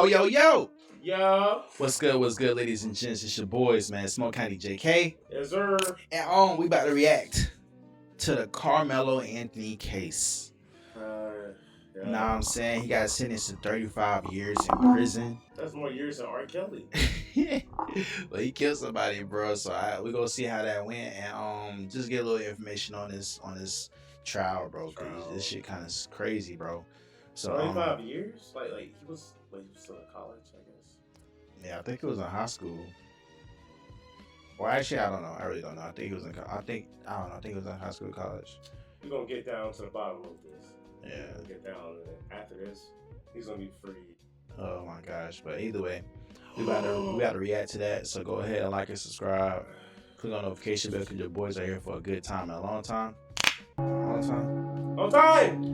Yo. Yo. What's good, ladies and gents? It's your boys, man. SmokeCounty JK. Yes, sir. And we about to react to the KARMELO Anthony case. You know what I'm saying? He got sentenced to 35 years in prison. That's more years than R. Kelly. But he killed somebody, bro. So we're gonna see how that went and just get a little information on this trial, bro. Cause this shit kind of crazy, bro. So 25 years? Like he was still in college, I guess. Yeah, I think it was in high school. Well, actually, I don't know. I really don't know. I think he was in. I think it was in high school, college. We're gonna get down to the bottom of this. Yeah. We'll get down after this. He's gonna be free. Oh my gosh! But either way, we got to react to that. So go ahead and like and subscribe. Click on notification bell because your boys are here for a good time and a long time. Long time.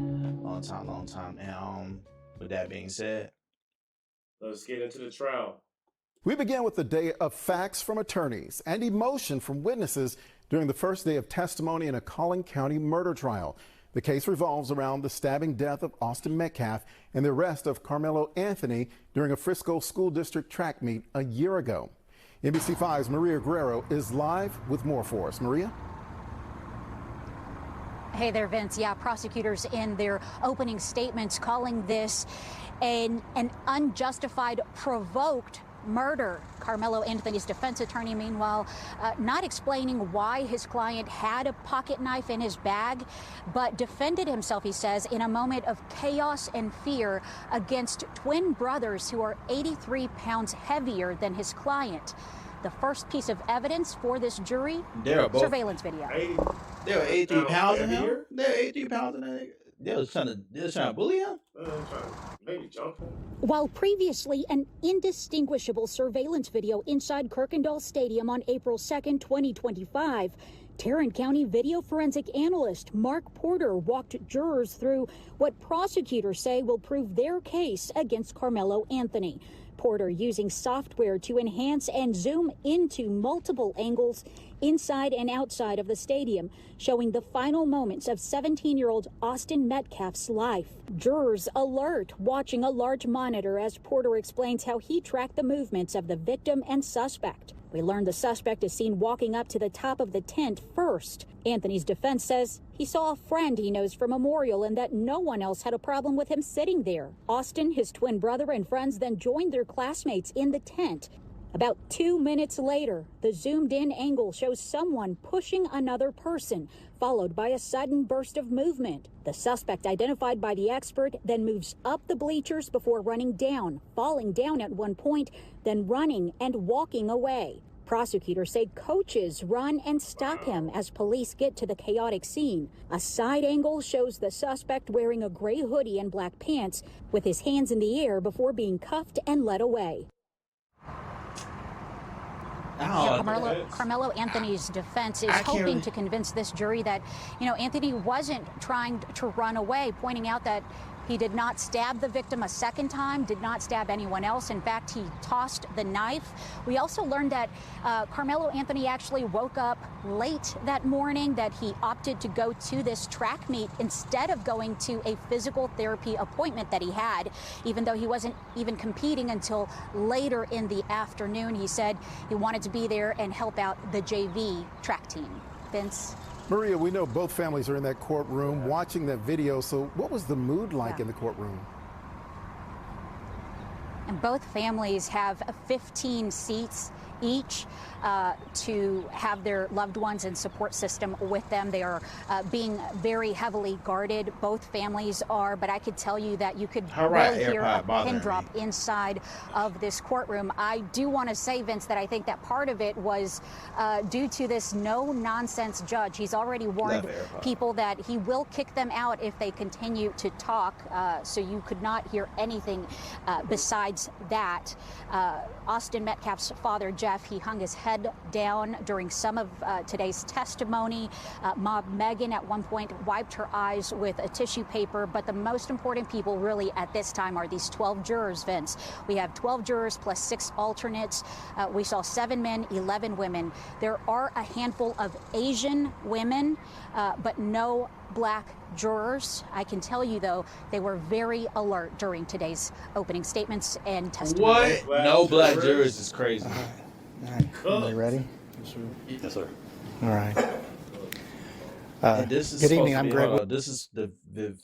And with that being said, let's get into the trial. We begin with the day of facts from attorneys and emotion from witnesses during the first day of testimony in a Collin County murder trial. The case revolves around the stabbing death of Austin Metcalf and the arrest of KARMELO Anthony during a Frisco School District track meet a year ago. NBC5's Maria Guerrero is live with more for us. Maria? Hey there, Vince. Yeah, prosecutors in their opening statements calling this an unjustified, provoked murder. KARMELO Anthony's defense attorney, meanwhile, not explaining why his client had a pocket knife in his bag, but defended himself, he says, in a moment of chaos and fear against twin brothers who are 83 pounds heavier than his client. The first piece of evidence for this jury, surveillance video. They were 83 pounds in him? They were 83 pounds in him? They was trying to bully him? Maybe jump him. While previously an indistinguishable surveillance video inside Kirkendall Stadium on April 2nd, 2025, Tarrant County video forensic analyst Mark Porter walked jurors through what prosecutors say will prove their case against KARMELO Anthony. Porter using software to enhance and zoom into multiple angles inside and outside of the stadium, showing the final moments of 17-year-old Austin Metcalf's life. Jurors alert, watching a large monitor as Porter explains how he tracked the movements of the victim and suspect. We learned the suspect is seen walking up to the top of the tent first. Anthony's defense says he saw a friend he knows from Memorial and that no one else had a problem with him sitting there. Austin, his twin brother, and friends then joined their classmates in the tent. About 2 minutes later, the zoomed-in angle shows someone pushing another person, followed by a sudden burst of movement. The suspect, identified by the expert, then moves up the bleachers before running down, falling down at one point, then running and walking away. Prosecutors say coaches run and stop him as police get to the chaotic scene. A side angle shows the suspect wearing a gray hoodie and black pants with his hands in the air before being cuffed and led away. KARMELO Anthony's defense is hoping to convince this jury that, Anthony wasn't trying to run away, pointing out that he did not stab the victim a second time, did not stab anyone else. In fact, he tossed the knife. We also learned that KARMELO Anthony actually woke up late that morning, that he opted to go to this track meet instead of going to a physical therapy appointment that he had, even though he wasn't even competing until later in the afternoon. He said he wanted to be there and help out the JV track team. Vince? Maria, we know both families are in that courtroom watching that video. So what was the mood like in the courtroom? And both families have 15 seats each to have their loved ones and support system with them. They are being very heavily guarded. Both families are, but I could tell you that you could really hear a pin drop inside of this courtroom. I do want to say, Vince, that I think that part of it was due to this no-nonsense judge. He's already warned people that he will kick them out if they continue to talk, so you could not hear anything besides that. Austin Metcalf's father, Jeff, he hung his head down during some of today's testimony. Mom Megan at one point wiped her eyes with a tissue paper, but the most important people really at this time are these 12 jurors, Vince. We have 12 jurors plus 6 alternates. We saw 7 men, 11 women. There are a handful of Asian women, but no black jurors. I can tell you, though, they were very alert during today's opening statements and testimony. What? No black jurors is crazy. All right. Everybody ready? Yes, sir. All right. And this is Good evening. supposed to I'm be- Greg. hold on. This is the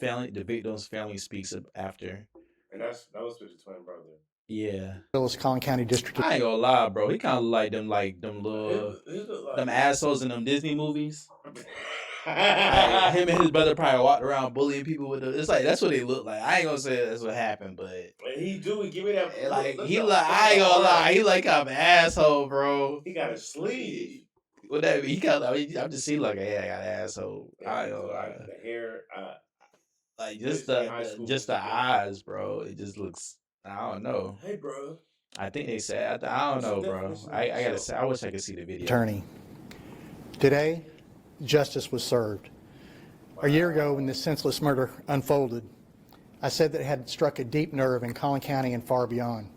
family, the victim's family speaks after. And that was with the twin brother. Yeah. Willis, Collin County District. I ain't gonna lie, bro. He kind of like them little, He look like them assholes in them Disney movies. Like, him and his brother probably walked around bullying people with the. It's like that's what they look like. I ain't gonna say that's what happened, but He do. He give me that. like look he up. like I ain't gonna lie, he like I'm an asshole, bro. He got a sleeve. What that mean? He kind of. I'm just seeing like I got an asshole. I ain't gonna lie. Like the hair. Like just high school the music. eyes, bro. It just looks. I don't know. Hey, bro. I think they said. I don't know, bro. I gotta say. I wish I could see the video. Attorney. Today, justice was served. A year ago, when this senseless murder unfolded, I said that it had struck a deep nerve in Collin County and far beyond.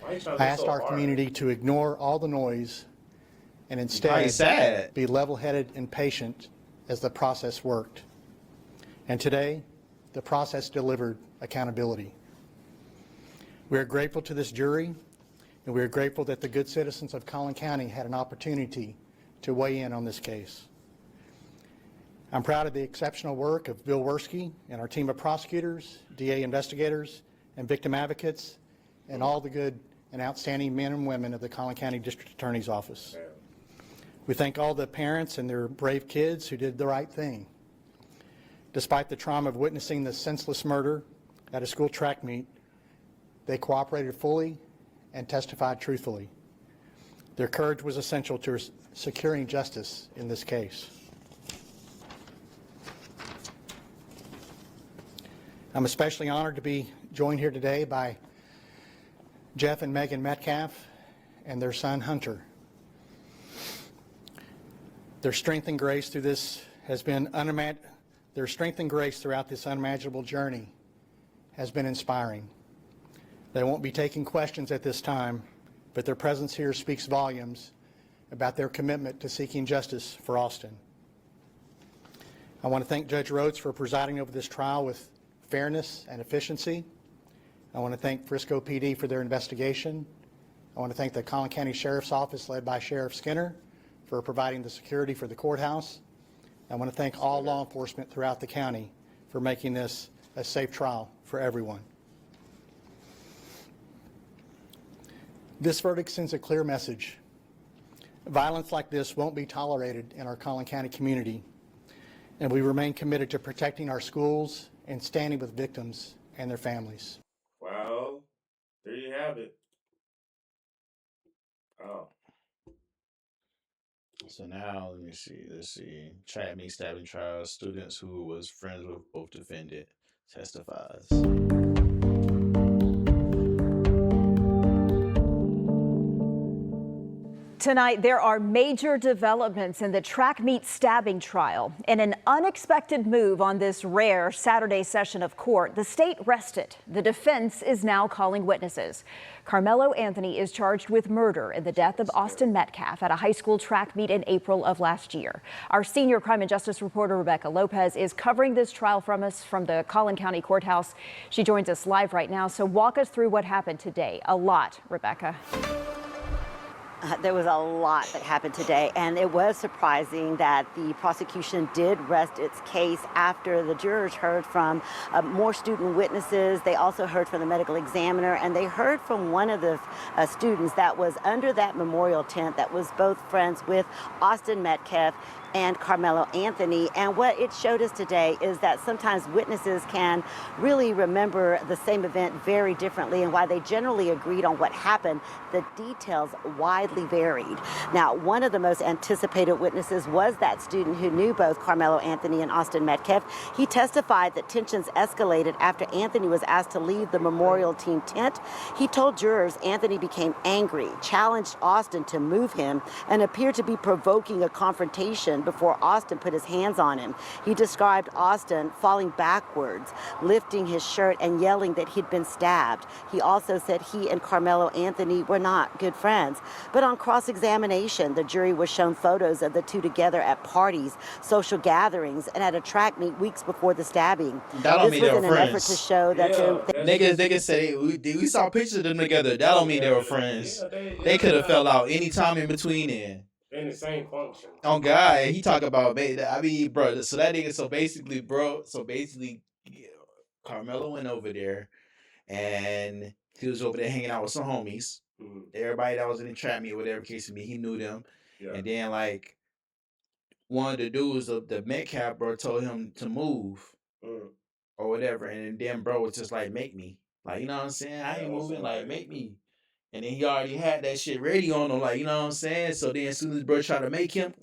I asked our community to ignore all the noise and Probably instead sad. be level-headed and patient as the process worked. And today, the process delivered accountability. We are grateful to this jury, and we are grateful that the good citizens of Collin County had an opportunity to weigh in on this case. I'm proud of the exceptional work of Bill Werski and our team of prosecutors, DA investigators, and victim advocates, and all the good and outstanding men and women of the Collin County District Attorney's Office. We thank all the parents and their brave kids who did the right thing. Despite the trauma of witnessing the senseless murder at a school track meet, they cooperated fully and testified truthfully. Their courage was essential to securing justice in this case. I'm especially honored to be joined here today by Jeff and Megan Metcalf and their son Hunter. Their strength and grace through this has been their strength and grace throughout this unimaginable journey has been inspiring. They won't be taking questions at this time, but their presence here speaks volumes about their commitment to seeking justice for Austin. I want to thank Judge Rhodes for presiding over this trial with fairness and efficiency. I want to thank Frisco PD for their investigation. I want to thank the Collin County Sheriff's Office led by Sheriff Skinner for providing the security for the courthouse. I want to thank all law enforcement throughout the county for making this a safe trial for everyone. This verdict sends a clear message. Violence like this won't be tolerated in our Collin County community, and we remain committed to protecting our schools and standing with victims and their families. Well, there you have it. Oh. So now let me see. Let's see. Track meet stabbing trial. Students who was friends with both defendant testifies. Tonight, there are major developments in the track meet stabbing trial. In an unexpected move on this rare Saturday session of court, the state rested. The defense is now calling witnesses. KARMELO Anthony is charged with murder in the death of Austin Metcalf at a high school track meet in April of last year. Our senior crime and justice reporter, Rebecca Lopez, is covering this trial from us from the Collin County Courthouse. She joins us live right now. So walk us through what happened today. A lot, Rebecca. There was a lot that happened today, and it was surprising that the prosecution did rest its case after the jurors heard from more student witnesses. They also heard from the medical examiner, and they heard from one of the students that was under that memorial tent that was both friends with Austin Metcalf and KARMELO Anthony. And what it showed us today is that sometimes witnesses can really remember the same event very differently, and while they generally agreed on what happened, the details widely varied. Now, one of the most anticipated witnesses was that student who knew both KARMELO Anthony and Austin Metcalf. He testified that tensions escalated after Anthony was asked to leave the memorial team tent. He told jurors Anthony became angry, challenged Austin to move him, and appeared to be provoking a confrontation before Austin put his hands on him. He described Austin falling backwards, lifting his shirt and yelling that he'd been stabbed. He also said he and Carmelo Anthony were not good friends. But on cross-examination, the jury was shown photos of the two together at parties, social gatherings, and at a track meet weeks before the stabbing. That don't This mean was they in were an effort friends. to show that Niggas say we saw pictures of them together. That don't mean they were friends. They could have fell out any time in between then. In the same function. Oh God, he talk about I mean, bro. So that nigga. So basically, Carmelo went over there, and he was over there hanging out with some homies. Mm-hmm. Everybody that was in the trap meet, whatever case of me, he knew them. Yeah. And then like one of the dudes of the Metcalf, bro, told him to move or whatever, and then bro was just like, make me, like, you know what I'm saying? I ain't moving, like, make me. And then he already had that shit ready on him, like, you know what I'm saying? So then as soon as bro tried to make him,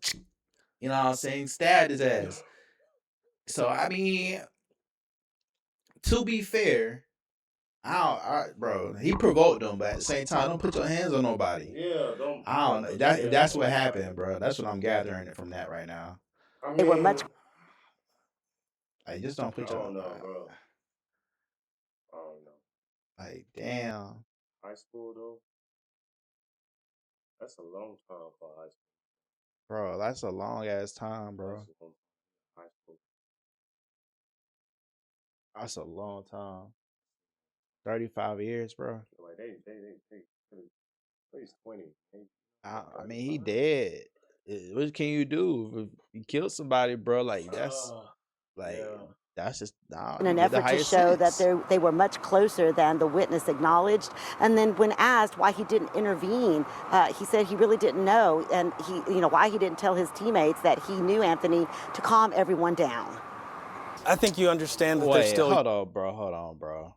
you know what I'm saying, stabbed his ass. So I mean, to be fair, bro, he provoked them, but at the same time, don't put your hands on nobody. Yeah, don't. I don't know. That's what happened, bro. That's what I'm gathering from that right now. I mean, they were much. Like, just don't put your. I don't know, bro. I don't know. Like, damn. High school though. That's a long time for high school. Bro, that's a long ass time, bro. High school. That's a long time. 35 years, bro. Like they at least 20. I mean, he dead. What can you do? If you kill somebody, bro, like that's that's just In an effort to show that they were much closer than the witness acknowledged. And then when asked why he didn't intervene, he said he really didn't know, and why he didn't tell his teammates that he knew Anthony to calm everyone down. I think you understand that they're still. Hold on, bro.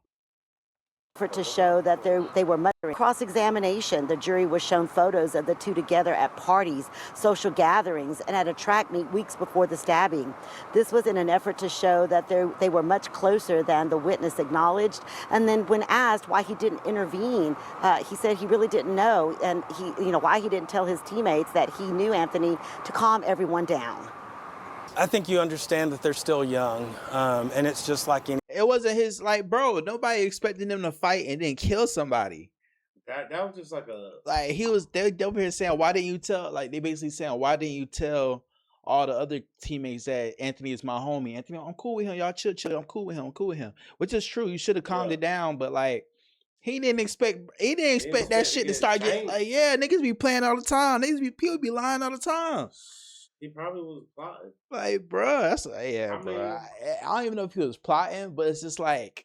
To show that they were much. Cross-examination, the jury was shown photos of the two together at parties, social gatherings, and at a track meet weeks before the stabbing. This was in an effort to show that they were much closer than the witness acknowledged. And then when asked why he didn't intervene, he said he really didn't know, and why he didn't tell his teammates that he knew Anthony to calm everyone down. I think you understand that they're still young, and it's just like it wasn't his, like, bro, nobody expected him to fight and then kill somebody. That was just like a, like, he was, they over here saying, why didn't you tell, like, they basically saying, why didn't you tell all the other teammates that Anthony is my homie? Anthony, I'm cool with him, y'all chill, I'm cool with him, which is true. You should have calmed it down, but like, he didn't expect that shit to start getting, like, yeah, niggas be playing all the time, people be lying all the time. He probably was plotting. Like, bro, that's bro. I don't even know if he was plotting, but it's just like,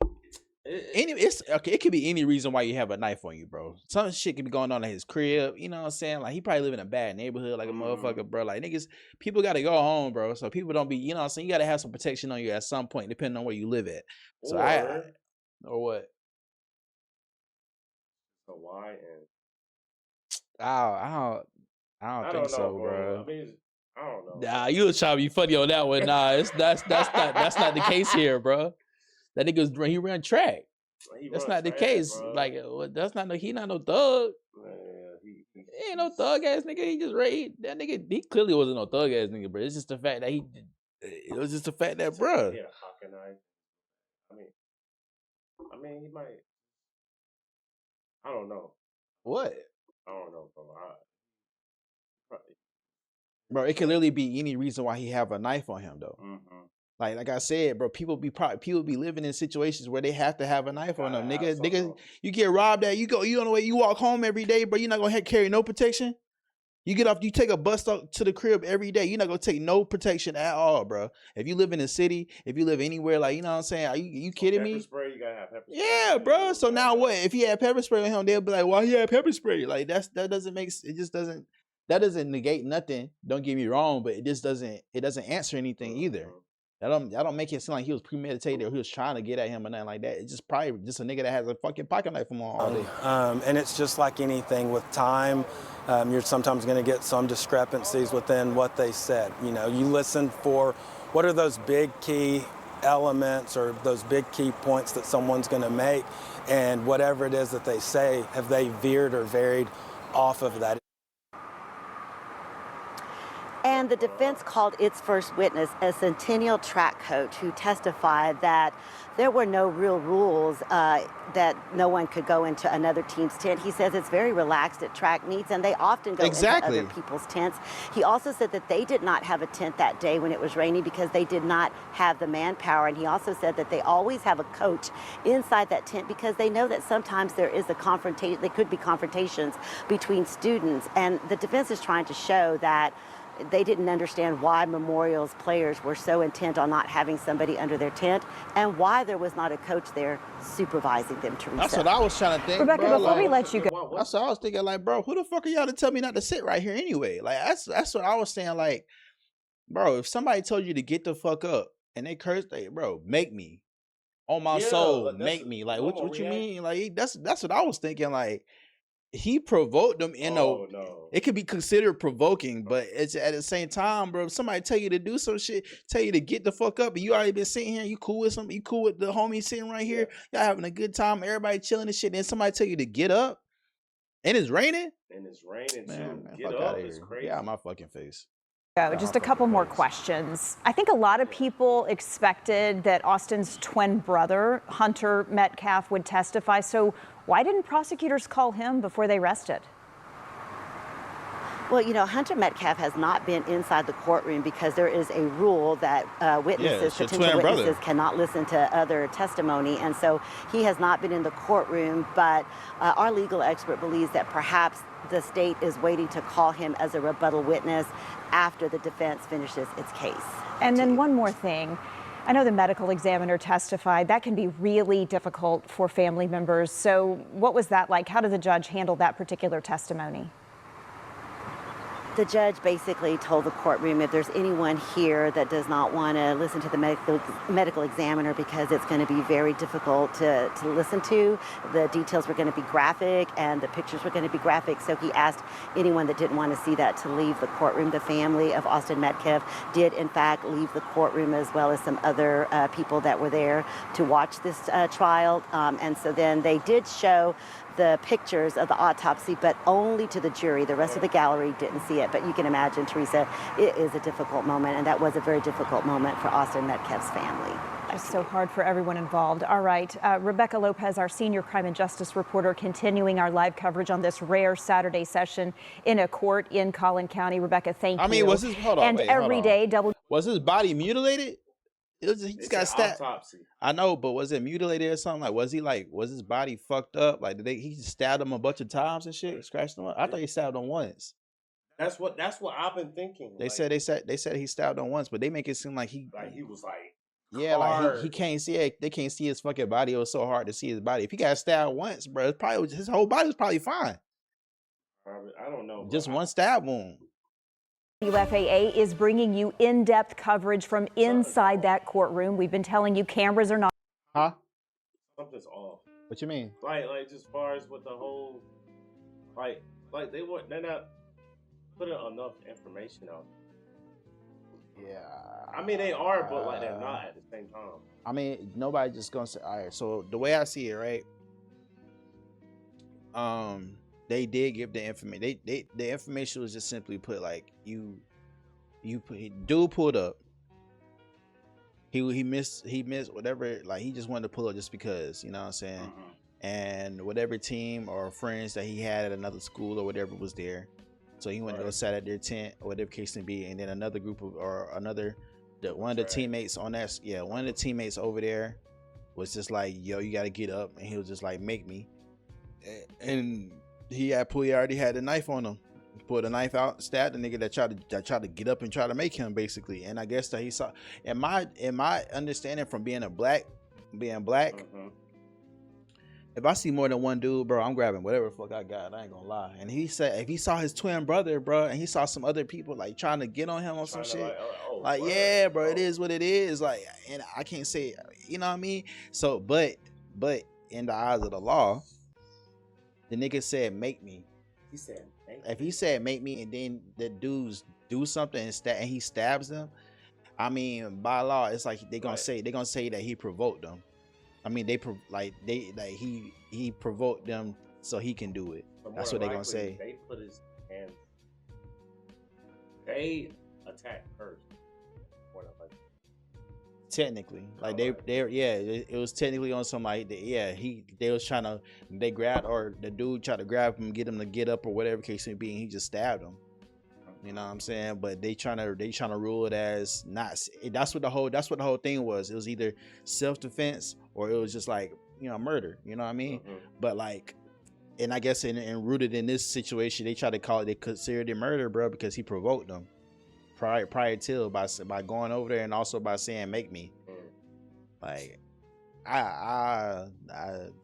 it could be any reason why you have a knife on you, bro. Some shit could be going on at his crib. You know what I'm saying? Like, he probably live in a bad neighborhood, like a motherfucker, bro. Like, niggas, people gotta go home, bro. So people don't be, you know what I'm saying? You gotta have some protection on you at some point, depending on where you live at. So or what? So why? I don't think so, bro. I mean, I don't know. Nah, you was trying to be funny on that one. Nah, that's not the case here, bro. That nigga he ran track. That's not the case. Bro. Like, that's not he not no thug. He ain't no thug ass nigga. He just that nigga. He clearly wasn't no thug ass nigga, bro. It's just the fact that it was just the fact that, bro. Yeah, I mean, he might. I don't know. What? I don't know, bro. Bro, it can literally be any reason why he have a knife on him, though. Mm-hmm. Like I said, bro, people be living in situations where they have to have a knife on them. Nigga, you get robbed at, you on the way, you walk home every day, bro. You're not gonna carry no protection. You get off, you take a bus stop to the crib every day. You're not gonna take no protection at all, bro. If you live in a city, if you live anywhere, like, you know what I'm saying? Are you kidding me? Spray, you gotta have pepper spray. Yeah, bro. So now what? If he had pepper spray on him, they'll be like, "Why he had pepper spray?" Like that doesn't make it. Just doesn't. That doesn't negate nothing. Don't get me wrong, but it doesn't answer anything either. That don't make it seem like he was premeditated or he was trying to get at him or nothing like that. It's just probably just a nigga that has a fucking pocket knife on all day. And it's just like anything with time. You're sometimes going to get some discrepancies within what they said. You know, you listen for what are those big key elements or those big key points that someone's going to make, and whatever it is that they say, have they veered or varied off of that? And And the defense called its first witness a Centennial track coach who testified that there were no real rules that no one could go into another team's tent. He says it's very relaxed at track meets, and they often go into other people's tents. He also said that they did not have a tent that day when it was raining because they did not have the manpower. And he also said that they always have a coach inside that tent because they know that sometimes there is a confrontation, there could be confrontations between students. And the defense is trying to show that they didn't understand why Memorial's players were so intent on not having somebody under their tent and why there was not a coach there supervising them to reset. That's what I was trying to think. Rebecca, bro, before we let you go. That's what I was thinking, like, bro, who the fuck are y'all to tell me not to sit right here anyway? Like, that's what I was saying, like, bro, if somebody told you to get the fuck up and they cursed, they, bro, make me. On my soul, make me. Like, what you mean? Like, that's what I was thinking, like, he provoked them in it could be considered provoking, but it's at the same time, bro, if somebody tell you to do some shit, tell you to get the fuck up, and you already been sitting here, you cool with the homie sitting right here, y'all having a good time, everybody chilling and shit, then somebody tell you to get up and it's raining man, get up is crazy. Yeah, my fucking face. Just a couple more questions. I think a lot of people expected that Austin's twin brother, Hunter Metcalf, would testify. So why didn't prosecutors call him before they arrested? Well, you know, Hunter Metcalf has not been inside the courtroom because there is a rule that potential witnesses cannot listen to other testimony. And so he has not been in the courtroom, but our legal expert believes that perhaps the state is waiting to call him as a rebuttal witness after the defense finishes its case. And then one more thing. I know the medical examiner testified. That can be really difficult for family members. So what was that like? How did the judge handle that particular testimony? The judge basically told the courtroom if there's anyone here that does not want to listen to the medical examiner because it's going to be very difficult to listen to, the details were going to be graphic and the pictures were going to be graphic. So he asked anyone that didn't want to see that to leave the courtroom. The family of Austin Metcalf did, in fact, leave the courtroom, as well as some other people that were there to watch this trial. And so then they did show the pictures of the autopsy, but only to the jury. The rest of the gallery didn't see it. But you can imagine, Teresa, it is a difficult moment, and that was a very difficult moment for Austin Metcalf's family. It's so hard for everyone involved. All right, Rebecca Lopez, our senior crime and justice reporter, continuing our live coverage on this rare Saturday session in a court in Collin County. Rebecca, thank you. I mean, was his was his body mutilated? He just got stabbed. Autopsy. I know, but was it mutilated or something? Like, was his body fucked up? Like, he stabbed him a bunch of times and shit, scratched him up? I thought he stabbed him once. That's what I've been thinking. They said he stabbed him once, but they make it seem like he was like, yeah, like he can't see it. They can't see his fucking body. It was so hard to see his body. If he got stabbed once, bro, his whole body was probably fine. I don't know. Just one stab wound. WFAA is bringing you in-depth coverage from inside that courtroom. We've been telling you cameras are not. Huh? Something's off. What you mean? Like just as far as with the whole, like they're not putting enough information out. Yeah. I mean, they are, but like they're not at the same time. I mean, nobody just gonna say, all right. So the way I see it, right? They did give the information. The information was just simply put like dude pulled up. He missed whatever, like he just wanted to pull up just because, you know what I'm saying? Mm-hmm. And whatever team or friends that he had at another school or whatever was there. So he went to go sat at their tent or whatever case may be, and then another group of one of the teammates on that, one of the teammates over there was just like, yo, you gotta get up, and he was just like, make me. And he already had the knife on him. He pulled the knife out, stabbed the nigga that tried to get up and try to make him, basically. And I guess that he saw, in my understanding from being black, mm-hmm. If I see more than one dude, bro, I'm grabbing whatever the fuck I got. I ain't gonna lie. And he said if he saw his twin brother, bro, and he saw some other people like trying to get on him or some shit, yeah, bro, it is what it is. Like, and I can't say, you know what I mean? So, but in the eyes of the law, the nigga said, make me. He said, make me. If he said, make me, and then the dudes do something and he stabs them, I mean, by law, it's like they're gonna say that he provoked them. I mean, he provoked them so he can do it. That's what they're gonna say. They put his hands. They attacked first. Technically, like it was technically on some like they was trying to the dude tried to grab him, get him to get up or whatever case may be, and he just stabbed him. You know what I'm saying? But they trying to rule it as not. That's what the whole thing was. It was either self-defense or it was just like, you know, murder. You know what I mean? Mm-hmm. But like, and I guess in rooted in this situation, they try to call it, they considered it murder, bro, because he provoked them prior to by going over there and also by saying "make me." Like,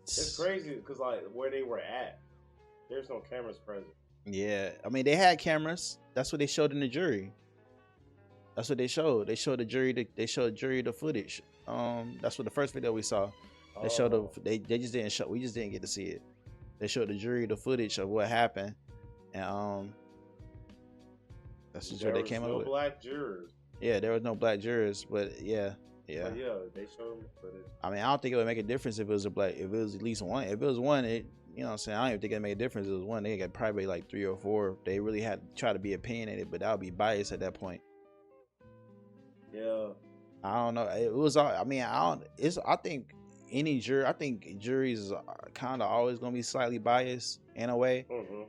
it's crazy because like where they were at, there's no cameras present. Yeah, I mean they had cameras. That's what they showed in the jury. That's what they showed. They showed the jury the footage. That's what the first video we saw. They showed they just didn't show. We just didn't get to see it. They showed the jury the footage of what happened, and that's just what they came up with. No black jurors. Yeah, there was no black jurors, but yeah. But yeah, they showed them footage. I mean, I don't think it would make a difference if it was if it was at least one. If it was one, you know what I'm saying? I don't even think it'd make a difference if it was one. They got probably like 3 or 4. They really had to try to be opinionated, but that would be biased at that point. Yeah. I don't know. It was, I mean, I think any jury, I think juries are kind of always going to be slightly biased in a way. Mm-hmm.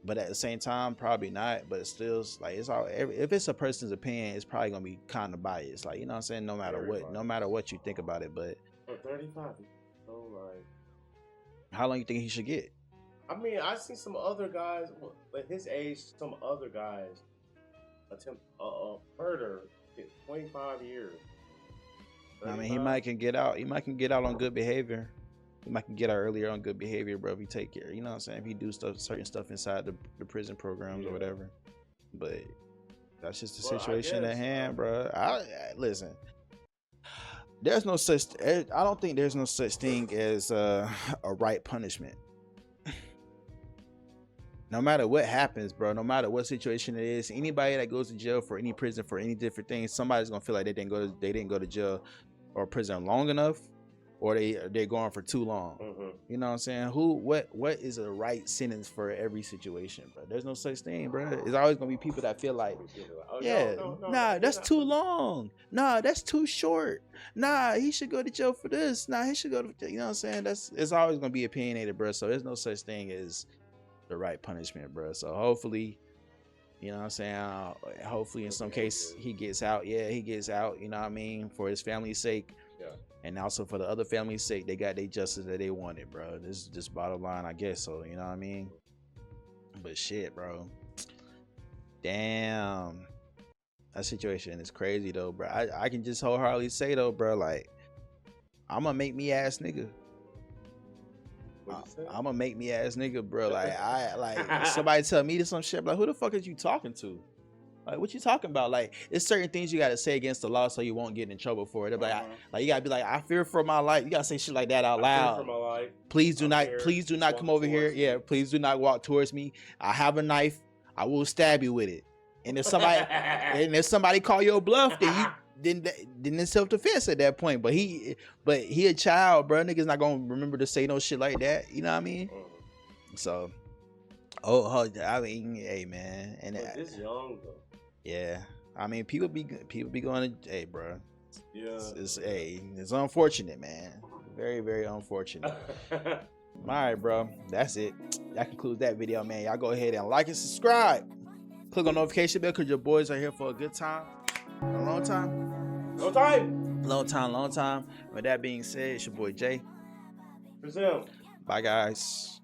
But at the same time, probably not. But it's still like if it's a person's opinion, it's probably gonna be kind of biased. Like, you know what I'm saying? No matter what you think about it. But for 35, so like, how long you think he should get? I mean, I see some other guys at his age. Some other guys attempt murder, get 25 years. 35? I mean, he might can get out. He might can get out on good behavior. He might can get out earlier on good behavior, bro, if he take care. You know what I'm saying? If he do certain stuff inside the prison programs or whatever. But that's just the situation at hand, bro. Listen. There's no such. I don't think there's no such thing as a right punishment. No matter what happens, bro. No matter what situation it is, anybody that goes to jail for any prison for any different things, somebody's gonna feel like they didn't go to jail or prison long enough, or they're going for too long. Mm-hmm. You know what I'm saying? What is a right sentence for every situation, bro? There's no such thing, bro. There's always gonna be people that feel like, nah, that's too long. Nah, that's too short. Nah, he should go to jail for this. Nah, he should go to, you know what I'm saying? It's always gonna be opinionated, bro. So there's no such thing as the right punishment, bro. So hopefully, you know what I'm saying? Hopefully in some case he gets out. Yeah, he gets out, you know what I mean? For his family's sake. Yeah. And also for the other family's sake, they got their justice that they wanted, bro. This is just bottom line, I guess. So, you know what I mean? But shit, bro. Damn. That situation is crazy, though, bro. I can just wholeheartedly say, though, bro, like, I'm a make me ass nigga. I'm a make me ass nigga, bro. Like, somebody tell me some shit, like, who the fuck is you talking to? Like, what you talking about? Like, it's certain things you gotta say against the law so you won't get in trouble for it. Like, you gotta be like, I fear for my life. You gotta say shit like that out loud. I fear for my life. Please do not come over here. Yeah, please do not walk towards me. I have a knife. I will stab you with it. And if somebody call your bluff, then it's self-defense at that point. But he a child, bro. Niggas not gonna remember to say no shit like that. You know what I mean? So, I mean, hey, man. And it's young though. Yeah, I mean, people be going to, hey, bro. Yeah, it's unfortunate, man. Very, very unfortunate. All right, bro. That's it. That concludes that video, man. Y'all go ahead and like and subscribe. Click on notification bell because your boys are here for a good time. A long time. Long time. With that being said, it's your boy Jay. Brazil. Bye, guys.